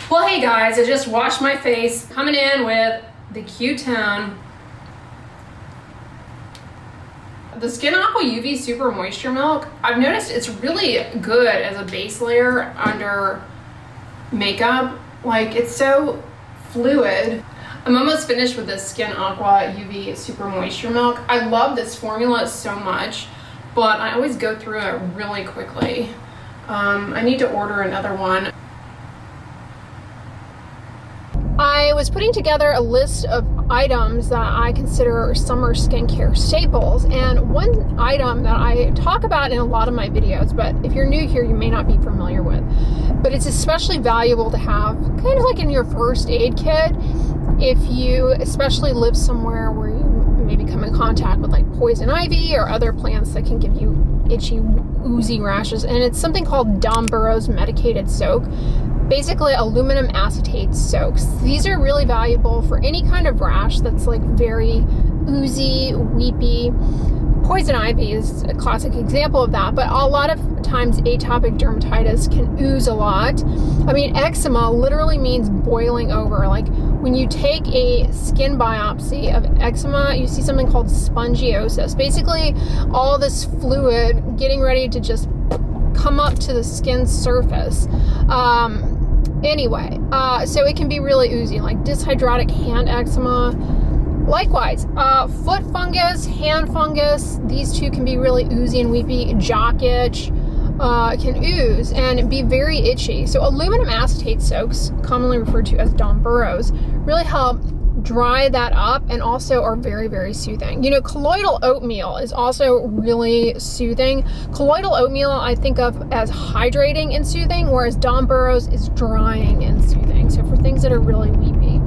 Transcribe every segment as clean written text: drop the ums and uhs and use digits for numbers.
Well, hey guys, I just washed my face. Coming in with the Q-Tone. The Skin Aqua UV Super Moisture Milk. I've noticed it's really good as a base layer under makeup. Like, it's so fluid. I'm almost finished with this Skin Aqua UV Super Moisture Milk. I love this formula so much, but I always go through it really quickly. I need to order another one. I was putting together a list of items that I consider summer skincare staples, and one item that I talk about in a lot of my videos, but if you're new here, you may not be familiar with, but it's especially valuable to have kind of like in your first aid kit if you especially live somewhere where you maybe come in contact with like poison ivy or other plants that can give you itchy, oozy rashes. And it's something called Don Burrow's medicated soak. Basically aluminum acetate soaks. These are really valuable for any kind of rash that's like very oozy, weepy. Poison ivy is a classic example of that, but a lot of times atopic dermatitis can ooze a lot. I mean, eczema literally means boiling over. Like when you take a skin biopsy of eczema, you see something called spongiosis. Basically, all this fluid getting ready to just come up to the skin surface. Anyway, so it can be really oozy, like dyshydratic hand eczema. Likewise, foot fungus, hand fungus, these two can be really oozy and weepy. Jock itch can ooze and be very itchy. So aluminum acetate soaks, commonly referred to as Don Burrow's, really help dry that up and also are very, very soothing. You know, colloidal oatmeal is also really soothing. Colloidal oatmeal I think of as hydrating and soothing, whereas Don Burrow's is drying and soothing. So for things that are really weepy,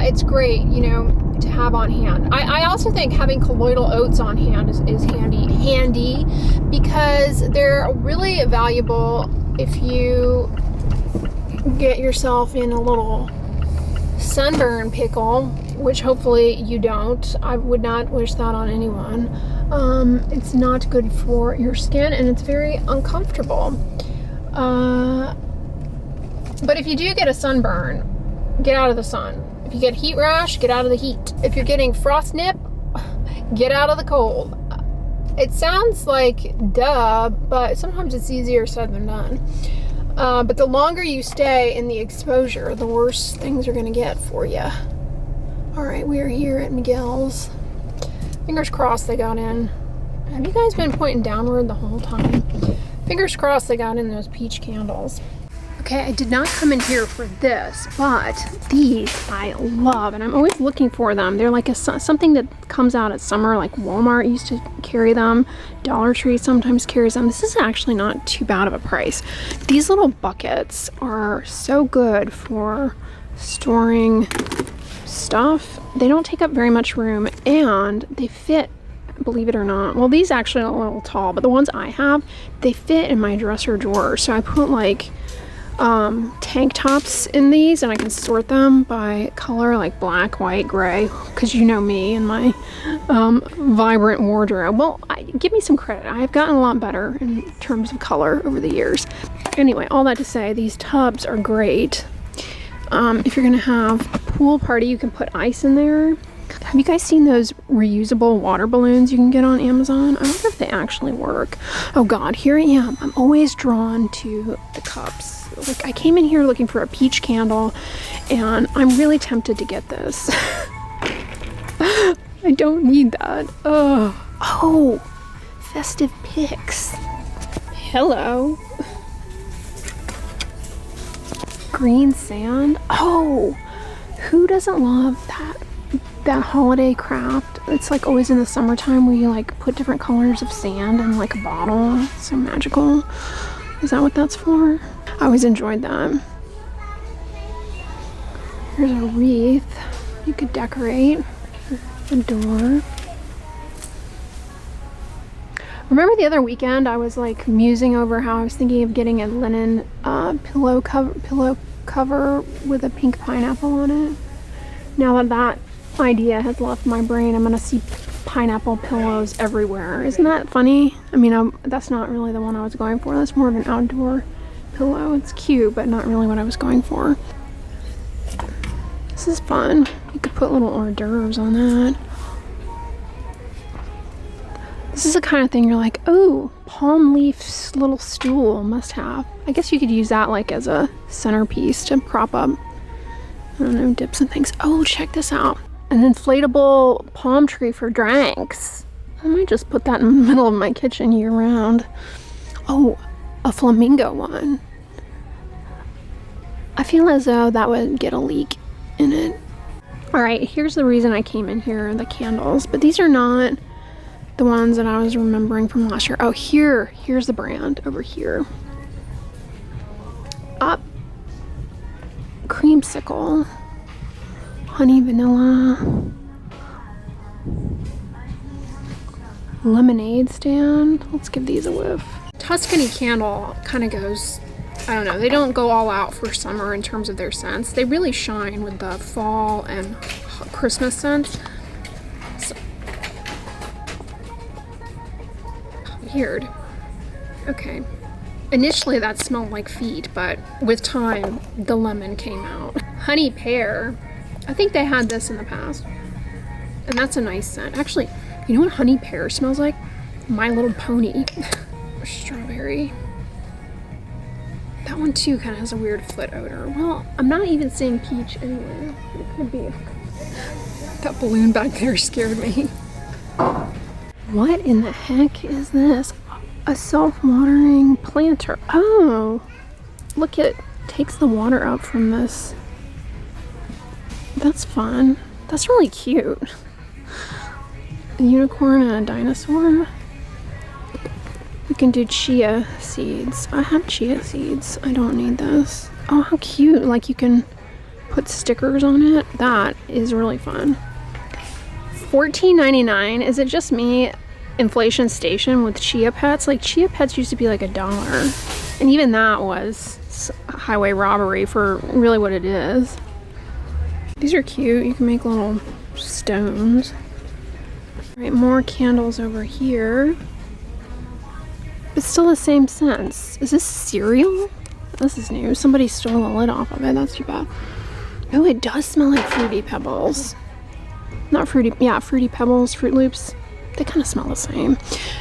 it's great, you know, to have on hand. I also think having colloidal oats on hand is handy because they're really valuable if you get yourself in a little sunburn pickle, which hopefully you don't. I would not wish that on anyone. It's not good for your skin and it's very uncomfortable. But if you do get a sunburn, get out of the sun. If you get heat rash, get out of the heat. If you're getting frost nip, get out of the cold. It sounds like duh, but sometimes it's easier said than done. But the longer you stay in the exposure, the worse things are going to get for you. All right, we are here at Miguel's. Fingers crossed they got in. Have you guys been pointing downward the whole time? Fingers crossed they got in those peach candles. Okay, I did not come in here for this, but these I love, and I'm always looking for them. They're like something that comes out at summer, like Walmart used to carry them. Dollar Tree sometimes carries them. This is actually not too bad of a price. These little buckets are so good for storing stuff. They don't take up very much room, and they fit, believe it or not. Well, these actually are a little tall, but the ones I have, they fit in my dresser drawer. So I put like tank tops in these and I can sort them by color, like black, white, gray, because you know me and my vibrant wardrobe. Well, give me some credit. I have gotten a lot better in terms of color over the years. Anyway, all that to say, these tubs are great. If you're gonna have a pool party, you can put ice in there. Have you guys seen those reusable water balloons you can get on Amazon? I wonder if they actually work. Oh God, here I am. I'm always drawn to the cups. Like, I came in here looking for a peach candle and I'm really tempted to get this. I don't need that. Oh, festive picks. Hello. Green sand. Oh, who doesn't love that holiday craft? It's like always in the summertime where you like put different colors of sand in like a bottle. It's so magical. Is that what that's for? I always enjoyed that. Here's a wreath you could decorate the door. Remember the other weekend I was like musing over how I was thinking of getting a linen pillow cover with a pink pineapple on it. Now that idea has left my brain, I'm gonna see pineapple pillows everywhere. Isn't that funny? I mean, that's not really the one I was going for. That's more of an outdoor pillow. It's cute, but not really what I was going for. This is fun. You could put little hors d'oeuvres on that. This is the kind of thing you're like, oh, palm leaf little stool, must have. I guess you could use that like as a centerpiece to prop up, I don't know, dips and things. Oh, check this out. An inflatable palm tree for drinks. I might just put that in the middle of my kitchen year round. Oh, a flamingo one. I feel as though that would get a leak in it. All right, here's the reason I came in here, the candles, but these are not the ones that I was remembering from last year. Oh, here's the brand over here. Up. Creamsicle. Honey vanilla. Lemonade stand. Let's give these a whiff. Tuscany candle kind of goes, I don't know, they don't go all out for summer in terms of their scents. They really shine with the fall and Christmas scent. So, weird. Okay. Initially that smelled like feet, but with time the lemon came out. Honey pear. I think they had this in the past. And that's a nice scent. Actually, you know what honey pear smells like? My Little Pony. Strawberry. That one too kind of has a weird foot odor. Well, I'm not even seeing peach anywhere. It could be. That balloon back there scared me. What in the heck is this? A self-watering planter. Oh, look, it takes the water out from this. That's fun. That's really cute. A unicorn and a dinosaur. You can do chia seeds. I have chia seeds. I don't need this. Oh, how cute. Like you can put stickers on it. That is really fun. $14.99. Is it just me? Inflation station with chia pets? Like chia pets used to be like $1. And even that was highway robbery for really what it is. These are cute. You can make little stones. All right, more candles over here. It's still the same scents. Is this cereal? This is new. Somebody stole the lid off of it. That's too bad. Oh, it does smell like Fruity Pebbles. Not Fruity, yeah, Fruity Pebbles, Fruit Loops. They kind of smell the same.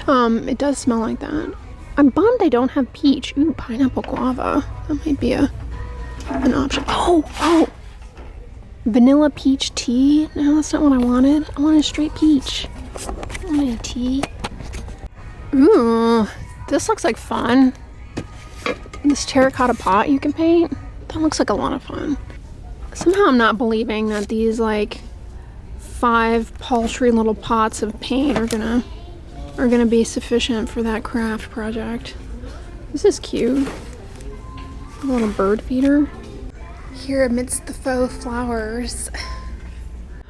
It does smell like that. I'm bummed I don't have peach. Ooh, pineapple guava. That might be an option. Oh! Vanilla peach tea? No, that's not what I wanted. I wanted straight peach. I wanted a tea. Ooh, this looks like fun. This terracotta pot you can paint. That looks like a lot of fun. Somehow I'm not believing that these like 5 paltry little pots of paint are gonna be sufficient for that craft project. This is cute. A little bird feeder. Here amidst the faux flowers.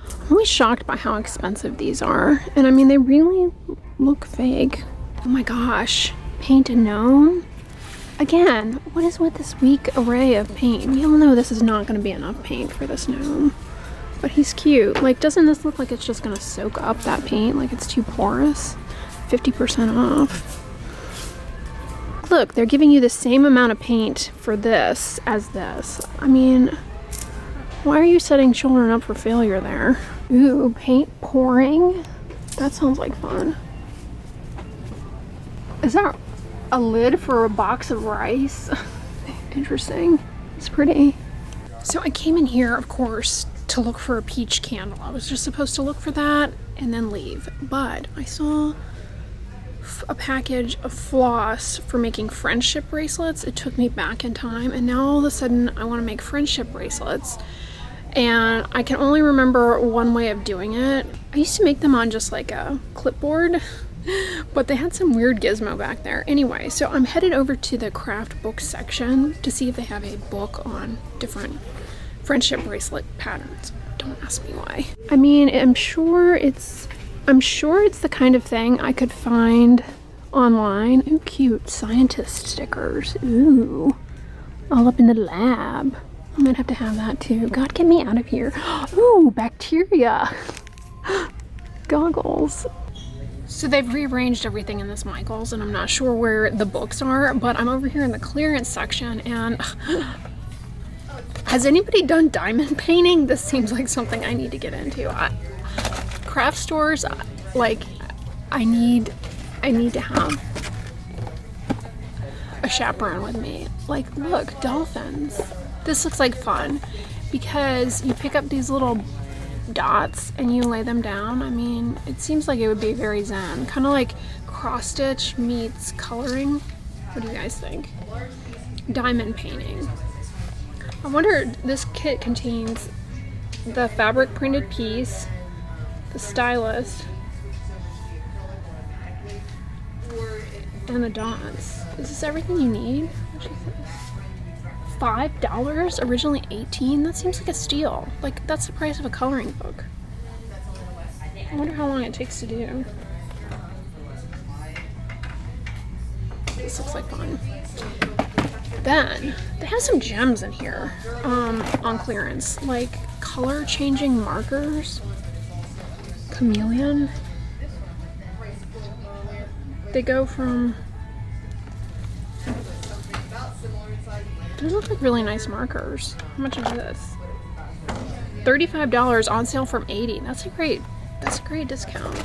I'm always shocked by how expensive these are. And I mean, they really look fake. Oh my gosh. Paint a gnome? Again, what is with this weak array of paint? We all know this is not going to be enough paint for this gnome. But he's cute. Like, doesn't this look like it's just going to soak up that paint? Like it's too porous? 50% off. Look, they're giving you the same amount of paint for this as this. I mean, why are you setting children up for failure there? Ooh, paint pouring? That sounds like fun. Is that a lid for a box of rice? Interesting. It's pretty. So I came in here, of course, to look for a peach candle. I was just supposed to look for that and then leave. But I saw a package of floss for making friendship bracelets. It took me back in time, and now all of a sudden I want to make friendship bracelets, and I can only remember one way of doing it. I used to make them on just like a clipboard, but they had some weird gizmo back there. Anyway, so I'm headed over to the craft book section to see if they have a book on different friendship bracelet patterns. Don't ask me why. I mean, I'm sure it's the kind of thing I could find online. Ooh, cute scientist stickers. Ooh, all up in the lab. I might have to have that too. God, get me out of here. Ooh, bacteria. Goggles. So they've rearranged everything in this Michael's, and I'm not sure where the books are, but I'm over here in the clearance section, and Has anybody done diamond painting? This seems like something I need to get into. Craft stores, like, I need to have a chaperone with me. Like, look, dolphins. This looks like fun because you pick up these little dots and you lay them down. I mean, it seems like it would be very zen. Kind of like cross stitch meets coloring. What do you guys think? Diamond painting. I wonder, this kit contains the fabric printed piece, the stylus, and the dots. Is this everything you need? $5? Originally $18? That seems like a steal. Like, that's the price of a coloring book. I wonder how long it takes to do. This looks like fun. Then, they have some gems in here on clearance. Like, color changing markers. Chameleon. They go from... These look like really nice markers. How much is this? $35 on sale from $80. That's a great discount.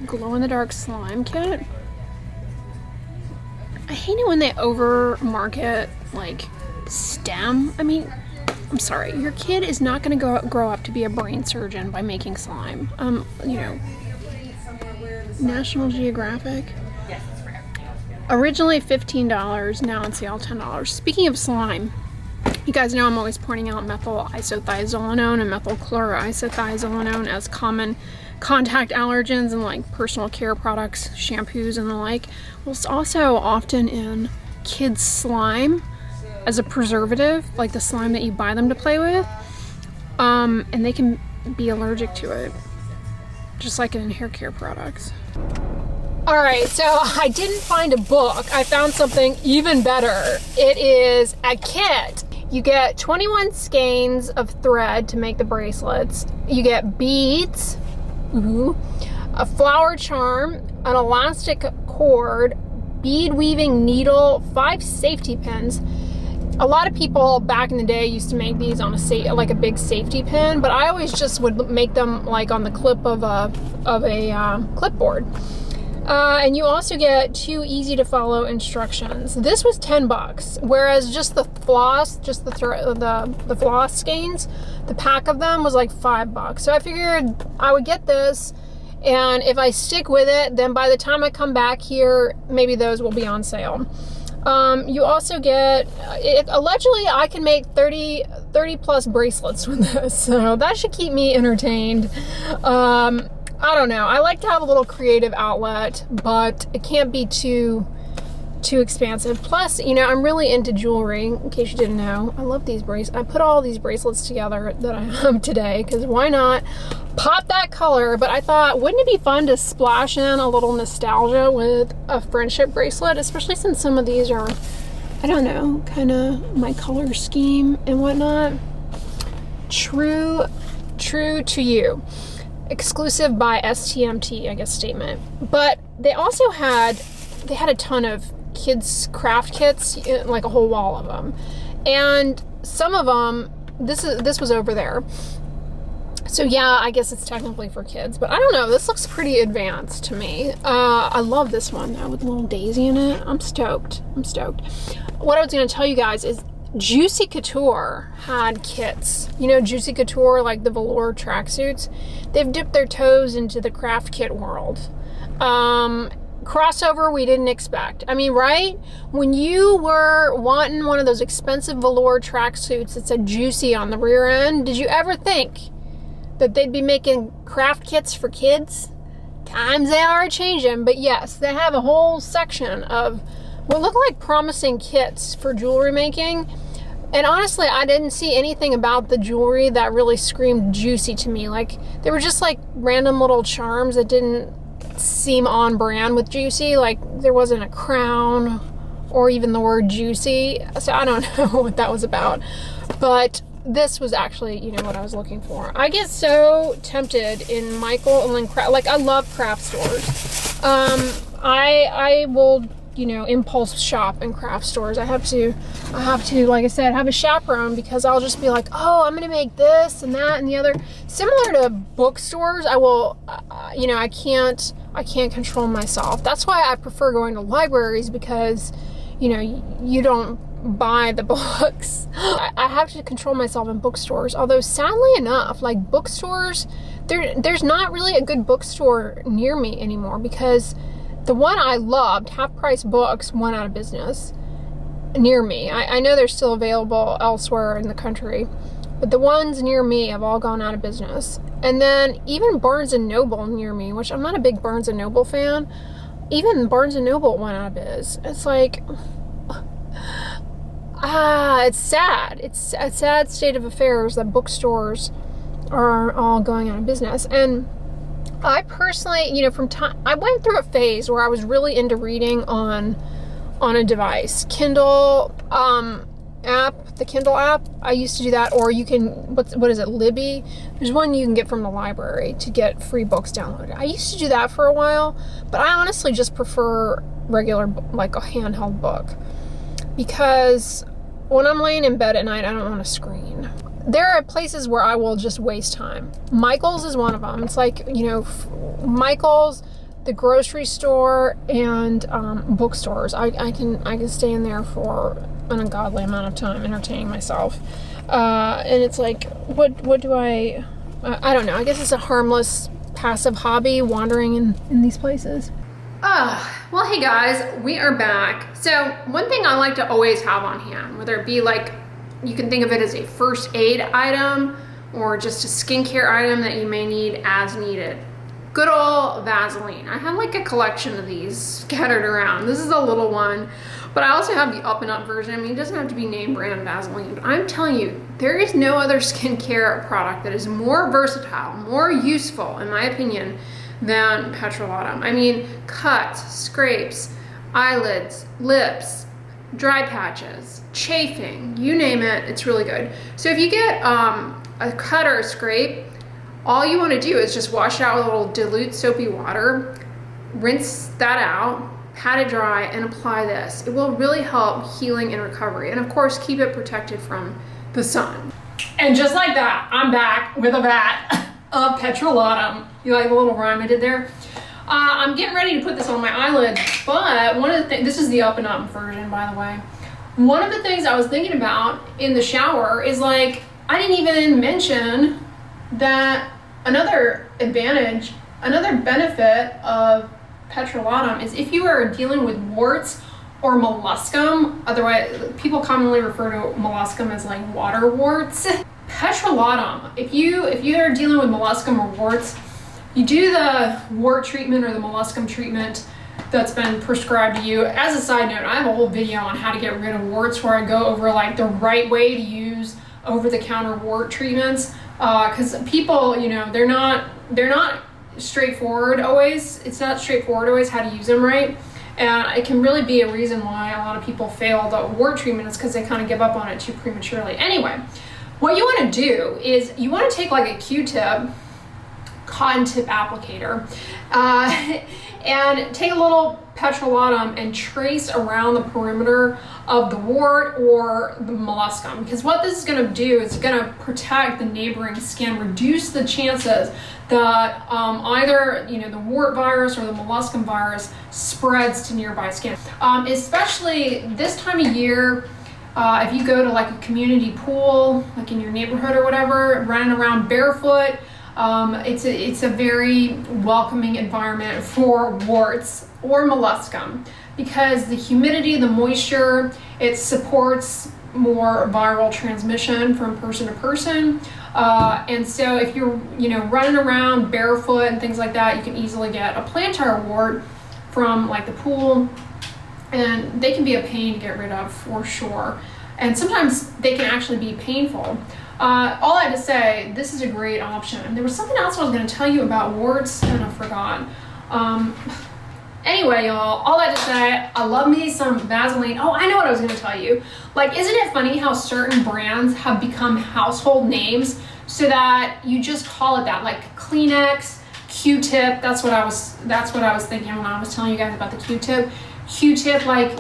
Glow in the dark slime kit. I hate it when they over market like STEM. I mean, I'm sorry, your kid is not going to grow up to be a brain surgeon by making slime. You know, National Geographic. Originally $15, now on sale $10. Speaking of slime, you guys know I'm always pointing out methyl isothiazolinone and methyl chloroisothiazolinone as common contact allergens in like personal care products, shampoos, and the like. Well, it's also often in kids' slime as a preservative, like the slime that you buy them to play with, and they can be allergic to it, just like in hair care products. All right, so I didn't find a book. I found something even better. It is a kit. You get 21 skeins of thread to make the bracelets. You get beads, a flower charm, an elastic cord, bead weaving needle, 5 safety pins. A lot of people back in the day used to make these on a big safety pin, but I always just would make them like on the clip of a clipboard. And you also get 2 easy to follow instructions. This was $10, whereas just the floss, the floss skeins, the pack of them was like $5. So I figured I would get this, and if I stick with it, then by the time I come back here, maybe those will be on sale. You also get, allegedly I can make 30 plus bracelets with this, so that should keep me entertained. I don't know. I like to have a little creative outlet, but it can't be too expansive. Plus, you know, I'm really into jewelry, in case you didn't know. I love these bracelets. I put all these bracelets together that I have today, because why not pop that color? But I thought, wouldn't it be fun to splash in a little nostalgia with a friendship bracelet, especially since some of these are, I don't know, kind of my color scheme and whatnot. True to you. Exclusive by STMT, I guess, statement. But they also had a ton of kids craft kits, like a whole wall of them, and some of them, this was over there, so yeah, I guess it's technically for kids, but I don't know, this looks pretty advanced to me. I love this one though, with a little daisy in it. I'm stoked. What I was going to tell you guys is Juicy Couture had kits. You know, Juicy Couture, like the velour tracksuits, they've dipped their toes into the craft kit world. Crossover we didn't expect. I mean, right? When you were wanting one of those expensive velour tracksuits that said Juicy on the rear end, did you ever think that they'd be making craft kits for kids? Times they are changing, but yes, they have a whole section of what look like promising kits for jewelry making. And honestly, I didn't see anything about the jewelry that really screamed juicy to me. Like, they were just like random little charms that didn't seem on brand with juicy. Like, there wasn't a crown or even the word juicy. So I don't know what that was about. But this was actually, you know, what I was looking for. I get so tempted in Michael and Lynn craft. Like, I love craft stores. I will, you know, impulse shop in craft stores. I have to, like I said, have a chaperone, because I'll just be like, oh, I'm gonna make this and that and the other. Similar to bookstores, I will, you know, I can't control myself. That's why I prefer going to libraries, because, you know, you don't buy the books. I have to control myself in bookstores. Although sadly enough, like bookstores, there's not really a good bookstore near me anymore, because the one I loved, Half Price Books, went out of business near me. I know they're still available elsewhere in the country, but the ones near me have all gone out of business. And then even Barnes & Noble near me, which I'm not a big Barnes & Noble fan, even Barnes & Noble went out of biz. It's like, it's sad. It's a sad state of affairs that bookstores are all going out of business. And I personally, you know, I went through a phase where I was really into reading on a device. Kindle app, the Kindle app, I used to do that. Or you can, what is it, Libby? There's one you can get from the library to get free books downloaded. I used to do that for a while, but I honestly just prefer regular, like a handheld book. Because when I'm laying in bed at night, I don't want a screen. There are places where I will just waste time. Michael's is one of them. It's like, you know, Michael's, the grocery store, and bookstores. I can stay in there for an ungodly amount of time entertaining myself. And it's like, what do I don't know. I guess it's a harmless, passive hobby, wandering in these places. Well, hey guys, we are back. So one thing I like to always have on hand, whether it be like, you can think of it as a first aid item or just a skincare item that you may need as needed. Good old Vaseline. I have like a collection of these scattered around. This is a little one, but I also have the up and up version. I mean, it doesn't have to be name brand Vaseline, but I'm telling you, there is no other skincare product that is more versatile, more useful, in my opinion, than petrolatum. I mean, cuts, scrapes, eyelids, lips, dry patches, chafing, you name it, it's really good. So if you get a cut or a scrape, all you want to do is just wash it out with a little dilute soapy water, rinse that out, pat it dry, and apply this. It will really help healing and recovery, and of course keep it protected from the sun. And just like that, I'm back with a vat of petrolatum. You like the little rhyme I did there? I'm getting ready to put this on my eyelid, but one of the things, this is the up and up version, by the way. One of the things I was thinking about in the shower is, like, I didn't even mention that another advantage, another benefit of petrolatum is if you are dealing with warts or molluscum, otherwise people commonly refer to molluscum as like water warts. Petrolatum, if you are dealing with molluscum or warts, you do the wart treatment or the molluscum treatment that's been prescribed to you. As a side note, I have a whole video on how to get rid of warts where I go over like the right way to use over-the-counter wart treatments, because people, you know, they're not straightforward always. It's not straightforward always how to use them right, and it can really be a reason why a lot of people fail the wart treatment, is because they kind of give up on it too prematurely. Anyway, what you want to do is you want to take like a Q-tip, cotton tip applicator, and take a little petrolatum and trace around the perimeter of the wart or the molluscum, because what this is going to do is going to protect the neighboring skin, reduce the chances that either, you know, the wart virus or the molluscum virus spreads to nearby skin. Especially this time of year, if you go to like a community pool, like in your neighborhood or whatever, running around barefoot, it's a very welcoming environment for warts or molluscum, because the humidity, the moisture, it supports more viral transmission from person to person. And so if you're, you know, running around barefoot and things like that, you can easily get a plantar wart from like the pool, and they can be a pain to get rid of for sure. And sometimes they can actually be painful. All I had to say, this is a great option. And there was something else I was going to tell you about warts, and I forgot. Anyway, y'all, all I had to say, I love me some Vaseline. Oh, I know what I was going to tell you. Like, isn't it funny how certain brands have become household names so that you just call it that? Like Kleenex, Q-tip. That's what I was thinking when I was telling you guys about the Q-tip. Q-tip, like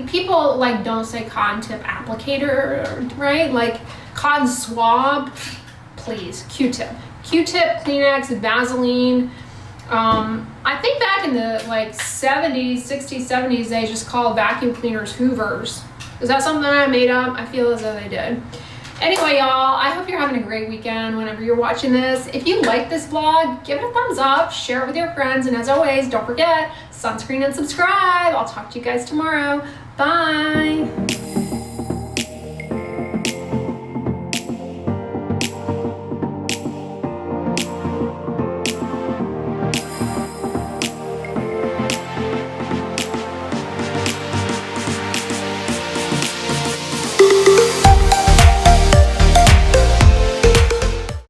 people like don't say cotton tip applicator, right? Like cotton swab. Please, Q-tip. Q-tip, Kleenex, Vaseline. I think back in the like 70s, 60s, 70s, they just called vacuum cleaners Hoovers. Is that something that I made up? I feel as though they did. Anyway, y'all, I hope you're having a great weekend whenever you're watching this. If you like this vlog, give it a thumbs up, share it with your friends, and as always, don't forget, sunscreen and subscribe. I'll talk to you guys tomorrow. Bye.